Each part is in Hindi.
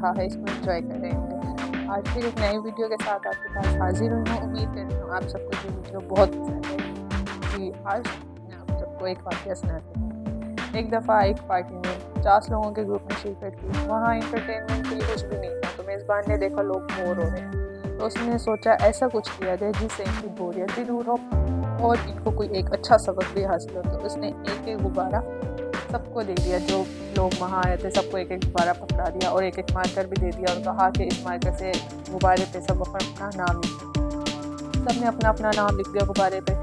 रहा है इसको एंजॉय करेंगे। आज फिर एक नई वीडियो के साथ आपके पास हाजिर हुई हूँ। उम्मीद करती हूँ आप सबको ये वीडियो बहुत पसंद है। कि आज मैं आप सबको एक वाक़या सुनाती हूँ। एक दफ़ा एक पार्टी में 50 लोगों के ग्रुप में शिरकत की। वहाँ एंटरटेनमेंट के लिए कुछ भी नहीं था, तो मेज़बान ने देखा लोग बोर हो रहे हैं, तो उसने सोचा ऐसा कुछ किया जाए जिससे इनकी बोरियत भी दूर हो और इनको कोई एक अच्छा सबक भी हासिल हो। तो उसने एक एक गुब्बारा सबको दे दिया, जो लोग वहाँ आए थे सबको एक एक गुब्बारा पकड़ा दिया और एक एक मार्कर भी दे दिया और कहा कि इस मार्कर से गुब्बारे पे सब अपना नाम लिखो। सबने अपना अपना नाम लिख दिया गुब्बारे पे।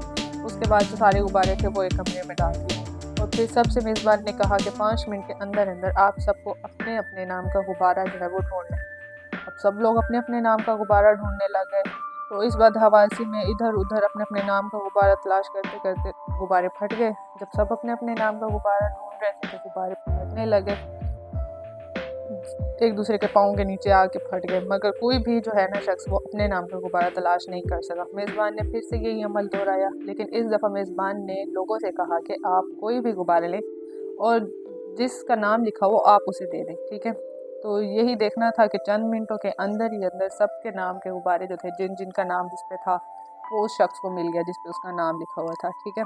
उसके बाद जो सारे गुब्बारे थे वो एक कमरे में डाल दिए और फिर सबसे मेज़बान ने कहा कि 5 मिनट के अंदर अंदर आप सबको अपने अपने नाम का गुब्बारा जो है वो ढूंढ लें। अब सब लोग अपने अपने नाम का गुब्बारा ढूंढने लग गए। तो इस बदहवासी में इधर उधर अपने अपने नाम का गुब्बारा तलाश करते करते गुब्बारे फट गए। जब सब अपने अपने नाम का गुब्बारा ढूंढ रहे थे तो गुब्बारे फटने लगे, एक दूसरे के पाँव के नीचे आके फट गए, मगर कोई भी जो है ना शख्स वो अपने नाम का गुब्बारा तलाश नहीं कर सका। मेज़बान ने फिर से यही अमल दोहराया, लेकिन इस दफ़ा मेज़बान ने लोगों से कहा कि आप कोई भी गुब्बारे लें और जिसका नाम लिखा हो आप उसे दे दें, ठीक है। तो यही देखना था कि चंद मिनटों के अंदर ही अंदर सबके नाम के गुब्बारे जो थे, जिन जिनका नाम जिस पे था वो उस शख्स को मिल गया जिस पे उसका नाम लिखा हुआ था, ठीक है।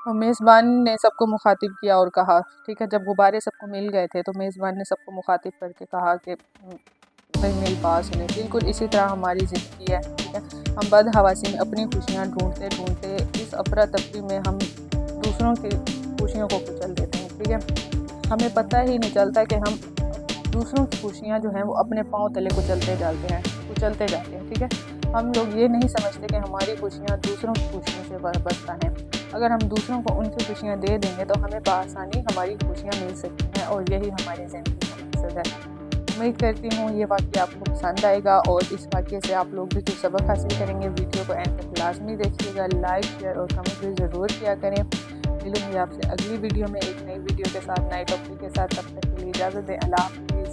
और मेज़बान ने सबको मुखातिब किया और कहा, ठीक है, जब गुब्बारे सबको मिल गए थे तो मेज़बान ने सबको मुखातिब करके कहा कि भाई मेरी बात सुने, बिल्कुल इसी तरह हमारी ज़िंदगी है, ठीक है। हम बदहवासी में अपनी खुशियाँ ढूंढते ढूंढते इस अफरा तफरी में हम दूसरों की खुशियों को कुचल देते हैं, ठीक है। हमें पता ही नहीं चलता कि हम दूसरों की खुशियाँ जो हैं वो अपने पाँव तले कुचलते जाते हैं, ठीक है। हम लोग ये नहीं समझते कि हमारी खुशियाँ दूसरों की खुशियों से वाबस्ता हैं। अगर हम दूसरों को उनकी खुशियाँ दे देंगे तो हमें बआसानी हमारी खुशियाँ मिल सकती हैं और यही हमारी ज़िंदगी का मकसद है। उम्मीद करती हूँ ये वाक़या आपको पसंद आएगा और इस वाक़ये से आप लोग भी कुछ सबक हासिल करेंगे। वीडियो को एंड तक लाज़मी देखिएगा, लाइक शेयर और कमेंट भी ज़रूर किया करें। मिलूँगी आपसे अगली वीडियो में एक नई वीडियो के साथ, नए टॉपिक के साथ। तब तक के लिए इजाज़त दें। अल्लाह हाफ़िज़।